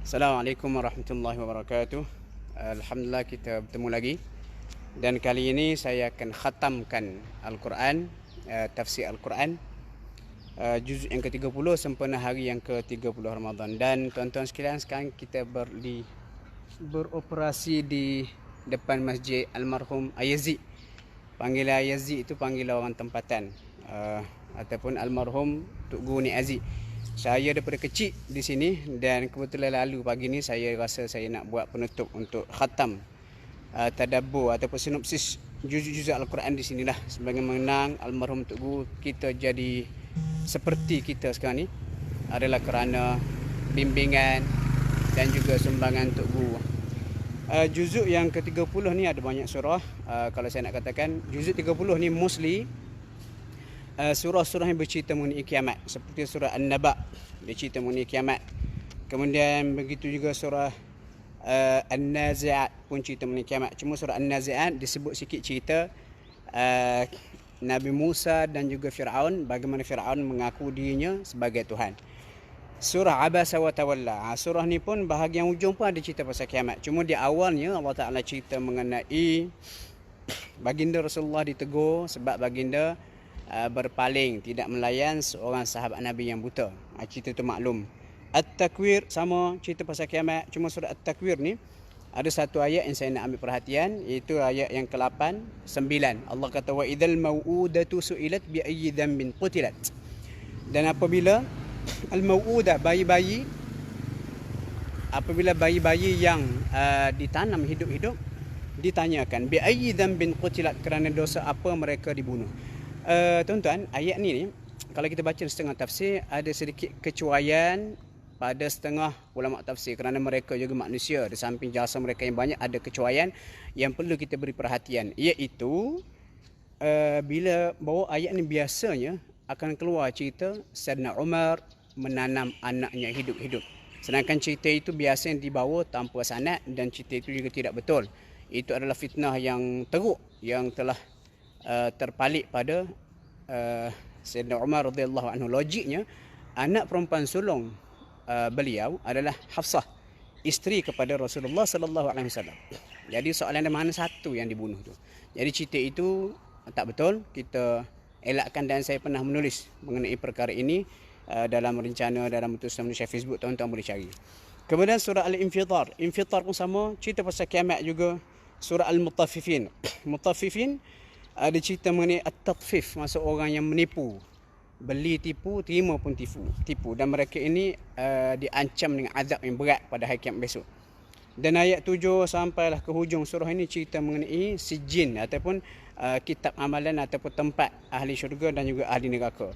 Assalamualaikum warahmatullahi wabarakatuh. Alhamdulillah kita bertemu lagi. Dan kali ini saya akan khatamkan Al-Quran, tafsir Al-Quran, juzuk yang ke-30 sempena hari yang ke-30 Ramadan. Dan tuan-tuan sekalian, sekarang kita beroperasi di depan Masjid Almarhum Yazid. Panggilan Yazid itu panggilan orang tempatan, ataupun Almarhum Tok Guru Nik Aziz. Saya daripada kecil di sini dan kebetulan lalu pagi ni saya rasa saya nak buat penutup untuk khatam tadabbur ataupun sinopsis juzuk-juzuk Al-Quran di sinilah, sebagai mengenang almarhum Tok Guru kita jadi seperti kita sekarang ni adalah kerana bimbingan dan juga sumbangan Tok Guru. Juzuk yang ke-30 ni ada banyak surah. Kalau saya nak katakan juzuk 30 ni mostly surah-surah yang bercerita mengenai kiamat, seperti surah An-Naba, dia cerita mengenai kiamat. Kemudian begitu juga surah An-Nazi'at pun cerita mengenai kiamat. Cuma surah An-Nazi'at disebut sikit cerita Nabi Musa dan juga Fir'aun, bagaimana Fir'aun mengaku dirinya sebagai Tuhan. Surah Abasa wa Tawalla, surah ni pun bahagian hujung pun ada cerita pasal kiamat. Cuma di awalnya Allah Ta'ala cerita mengenai baginda Rasulullah ditegur sebab baginda berpaling, tidak melayan seorang sahabat Nabi yang buta. Cerita tu maklum. At-Takwir sama cerita pasal kiamat. Cuma surah At-Takwir ni ada satu ayat yang saya nak ambil perhatian, iaitu ayat yang ke-8, 9. Allah kata wa idzal mau'udatu su'ilat bi ayyi dhanbin qutilat. Dan apabila al-mau'udah, bayi-bayi, apabila bayi-bayi yang ditanam hidup-hidup ditanyakan bi ayyi dhanbin qutilat, kerana dosa apa mereka dibunuh. Tuan-tuan, ayat ni kalau kita baca setengah tafsir, ada sedikit kecuaian pada setengah ulama tafsir, kerana mereka juga manusia. Di samping jasa mereka yang banyak, ada kecuaian yang perlu kita beri perhatian, iaitu bila bawa ayat ni biasanya akan keluar cerita Sayyidina Umar menanam anaknya hidup-hidup. Sedangkan cerita itu biasanya dibawa tanpa sanad, dan cerita itu juga tidak betul. Itu adalah fitnah yang teruk yang telah terpalit pada Sayyidina Umar radhiyallahu anhu. Logiknya anak perempuan sulung beliau adalah Hafsah, isteri kepada Rasulullah sallallahu alaihi wasallam. Jadi soalan, mana satu yang dibunuh tu? Jadi cerita itu tak betul, kita elakkan. Dan saya pernah menulis mengenai perkara ini dalam rencana dalam tulisan Malaysia Facebook, tuan-tuan boleh cari. Kemudian surah Al-Infitar, Infitar pun sama, cerita pasal kiamat juga. Surah Al-Mutaffifin, Mutaffifin ada cerita mengenai at-tatfif, maksud orang yang menipu, beli tipu, terima pun tipu, dan mereka ini diancam dengan azab yang berat pada hari kiamat besok. Dan ayat 7 sampailah ke hujung surah ini cerita mengenai sijin ataupun kitab amalan ataupun tempat ahli syurga dan juga ahli neraka.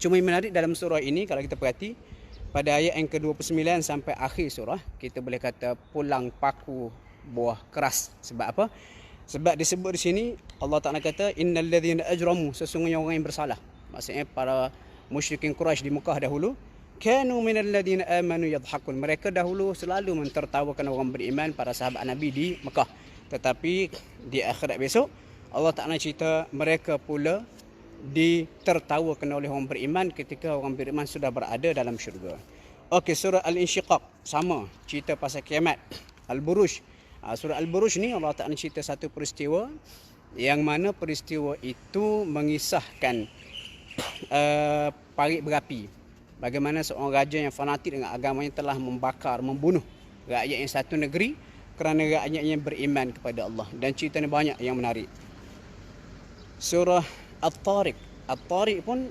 Cuma yang menarik dalam surah ini, kalau kita perhati pada ayat yang ke-29 sampai akhir surah, kita boleh kata pulang paku buah keras. Sebab apa? Sebab disebut di sini Allah Ta'ala kata innal ladzina ajramu, sesungguhnya orang yang bersalah, maksudnya para musyrikin Quraisy di Mekah dahulu, kanu minal ladzina amanu yadhhakun, mereka dahulu selalu mentertawakan orang beriman, para sahabat Nabi di Mekah. Tetapi di akhirat besok Allah Ta'ala cerita mereka pula ditertawakan oleh orang beriman ketika orang beriman sudah berada dalam syurga. Okey, surah Al-Insyiqaq sama, cerita pasal kiamat. Al-Buruj, surah Al-Buruj ni Allah Ta'ala cerita satu peristiwa, yang mana peristiwa itu mengisahkan parit berapi, bagaimana seorang raja yang fanatik dengan agamanya telah membakar, membunuh rakyat yang satu negeri kerana rakyatnya beriman kepada Allah. Dan ceritanya banyak yang menarik. Surah At-Tariq, At-Tariq pun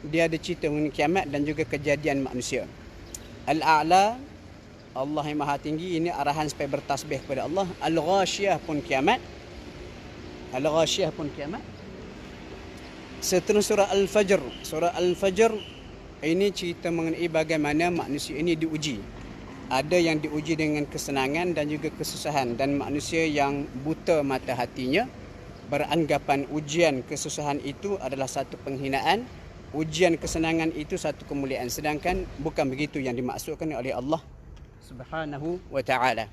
dia ada cerita mengenai kiamat dan juga kejadian manusia. Al-A'la, Allah yang maha tinggi, ini arahan supaya bertasbih kepada Allah. Al-Ghashiyah pun kiamat, Al-Ghashiyah pun kiamat. Seterusnya surah Al-Fajr, surah Al-Fajr ini cerita mengenai bagaimana manusia ini diuji. Ada yang diuji dengan kesenangan dan juga kesusahan, dan manusia yang buta mata hatinya beranggapan ujian kesusahan itu adalah satu penghinaan, ujian kesenangan itu satu kemuliaan. Sedangkan bukan begitu yang dimaksudkan oleh Allah Subhanahu wa ta'ala.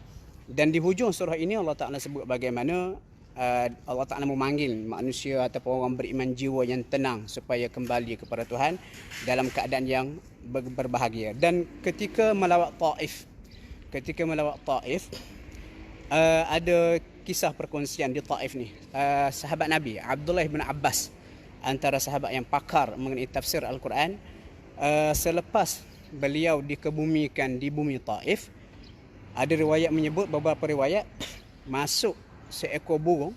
Dan di hujung surah ini Allah Ta'ala sebut bagaimana Allah Ta'ala memanggil manusia ataupun orang beriman jiwa yang tenang supaya kembali kepada Tuhan dalam keadaan yang berbahagia. Dan ketika melawat Taif, ada kisah perkongsian di Taif ni. Sahabat Nabi Abdullah bin Abbas, antara sahabat yang pakar mengenai tafsir Al-Quran, selepas beliau dikebumikan di bumi Taif, ada riwayat menyebut, beberapa riwayat, masuk seekor burung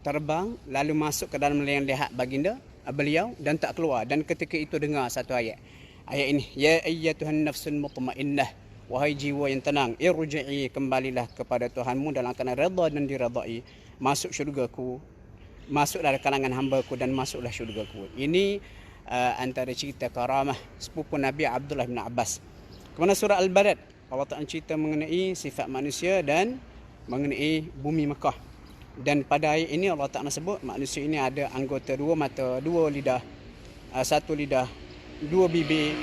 terbang lalu masuk ke dalam leher baginda beliau dan tak keluar. Dan ketika itu dengar satu ayat ini, ya ayyatuhan nafsul mutmainnah, wahai jiwa yang tenang, irji'i, kembalilah kepada Tuhanmu dalam keadaan redha dan diredai, masuk syurgaku, masuklah kalangan hamba-Ku dan masuklah syurgaku. Ini antara cerita karamah sepupu Nabi Abdullah bin Abbas. Kemudian surah Al-Balad, Allah Ta'ala cerita mengenai sifat manusia dan mengenai bumi Mekah. Dan pada ayat ini Allah Ta'ala sebut manusia ini ada anggota 2 mata, 2 lidah, 1 lidah, 2 bibir,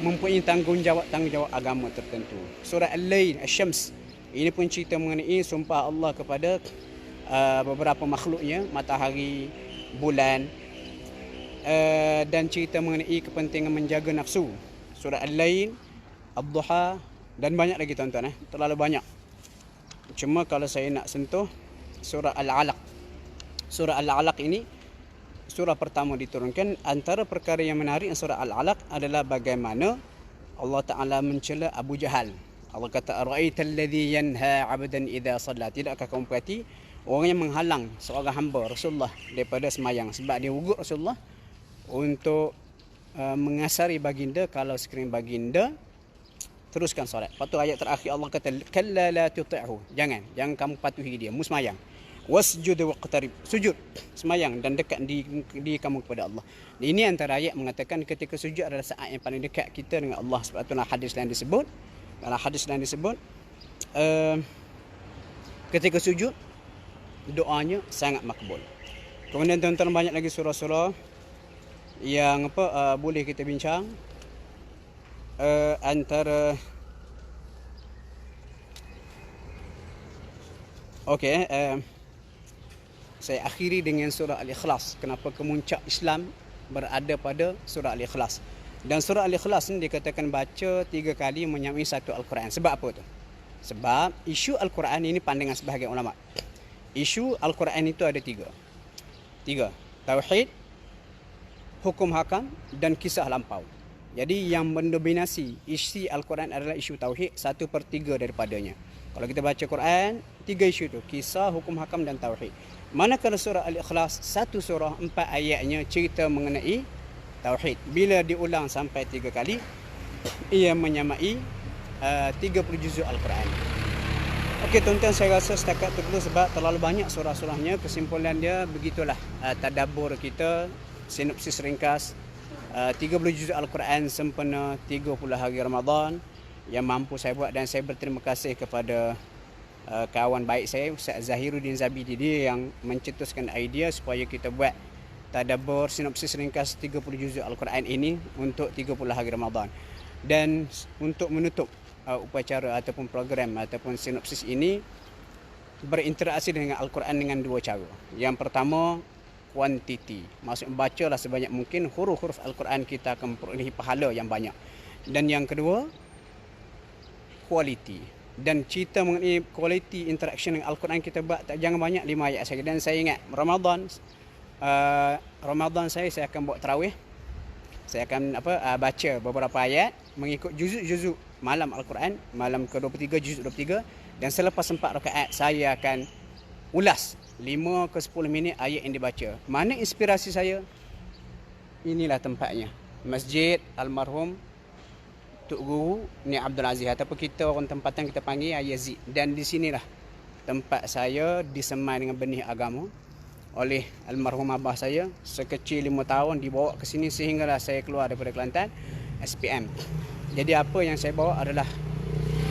mempunyai tanggungjawab agama tertentu. Surah Al-Lail, Asy-Syams, ini pun cerita mengenai sumpah Allah kepada beberapa makhluknya, matahari, bulan, dan cerita mengenai kepentingan menjaga nafsu. Surah Al-Lail, Ad-Duha, dan banyak lagi tuan-tuan, terlalu banyak. Cuma kalau saya nak sentuh surah Al-Alaq. Surah Al-Alaq ini surah pertama diturunkan. Antara perkara yang menarik surah Al-Alaq adalah bagaimana Allah Ta'ala mencela Abu Jahal. Allah kata, ara'aital ladzi yanha 'abdan idza shalla. Tidakkah kamu perhati orang yang menghalang seorang hamba Rasulullah daripada semayang, sebab dia ugut Rasulullah untuk mengasari baginda kalau sekiranya baginda teruskan solat. Lepas tu ayat terakhir Allah kata, kalla la tuti'hu, jangan kamu patuhi dia, musmayang. Wasjud waqtarib, sujud, semayang dan dekat di kamu kepada Allah. Ini antara ayat mengatakan ketika sujud adalah saat yang paling dekat kita dengan Allah. Sebab itulah hadis lain disebut, ketika sujud doanya sangat makbul. Kemudian tuan-tuan, banyak lagi surah-surah yang boleh kita bincang. Antara saya akhiri dengan surah Al-Ikhlas. Kenapa kemuncak Islam berada pada surah Al-Ikhlas? Dan surah Al-Ikhlas ni dikatakan baca 3 kali menyamai satu Al-Quran. Sebab apa tu? Sebab isu Al-Quran ini pandangan sebahagian ulama. Isu Al-Quran itu ada 3. Tauhid, hukum hakam dan kisah lampau. Jadi yang mendominasi isi Al-Quran adalah isu tauhid, 1/3 daripadanya. Kalau kita baca Quran, 3 isu tu, kisah, hukum hakam dan tauhid. Manakala surah Al-Ikhlas, 1 surah 4 ayatnya cerita mengenai tauhid. Bila diulang sampai 3 kali, ia menyamai 30 juzuk Al-Quran. Okey tuan-tuan, saya rasa setakat itu dulu sebab terlalu banyak surah-surahnya. Kesimpulan dia begitulah tadabbur kita, sinopsis ringkas. 30 juzuk Al-Quran sempena 30 hari Ramadan yang mampu saya buat, dan saya berterima kasih kepada kawan baik saya Ustaz Zahiruddin Zabidi, dia yang mencetuskan idea supaya kita buat tadabbur sinopsis ringkas 30 juzuk Al-Quran ini untuk 30 hari Ramadan. Dan untuk menutup upacara ataupun program ataupun sinopsis ini, berinteraksi dengan Al-Quran dengan 2 cara. Yang pertama, kuantiti, maksud bacalah sebanyak mungkin huruf-huruf Al-Quran, kita akan memperolehi pahala yang banyak. Dan yang kedua, kualiti. Dan cerita mengenai kualiti interaction dengan Al-Quran kita buat, jangan banyak, 5 ayat saja. Dan saya ingat Ramadan saya akan buat tarawih. Saya akan baca beberapa ayat mengikut juzuk-juzuk malam Al-Quran, malam ke-23 juzuk 23, dan selepas 4 rakaat saya akan ulas 5 ke 10 minit ayat yang dibaca. Mana inspirasi saya? Inilah tempatnya, Masjid Almarhum Tok Guru Ni Abdul Aziz, ataupun kita orang tempatan kita panggil Yazid. Dan di sinilah tempat saya disemai dengan benih agama oleh almarhum abah saya sekecil 5 tahun, dibawa ke sini sehinggalah saya keluar daripada Kelantan SPM. Jadi apa yang saya bawa adalah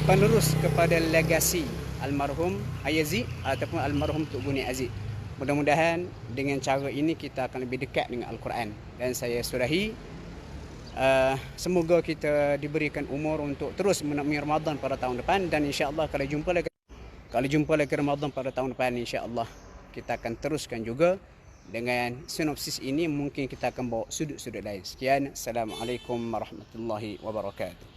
penerus kepada legasi almarhum Yazid ataupun almarhum Tok Guru Ni Aziz. Mudah-mudahan dengan cara ini kita akan lebih dekat dengan Al-Quran. Dan saya sudahi, semoga kita diberikan umur untuk terus menemui Ramadan pada tahun depan. Dan insya-Allah kalau jumpa lagi Ramadan pada tahun depan, insya-Allah kita akan teruskan juga dengan sinopsis ini. Mungkin kita akan bawa sudut-sudut lain. Sekian, Assalamualaikum warahmatullahi wabarakatuh.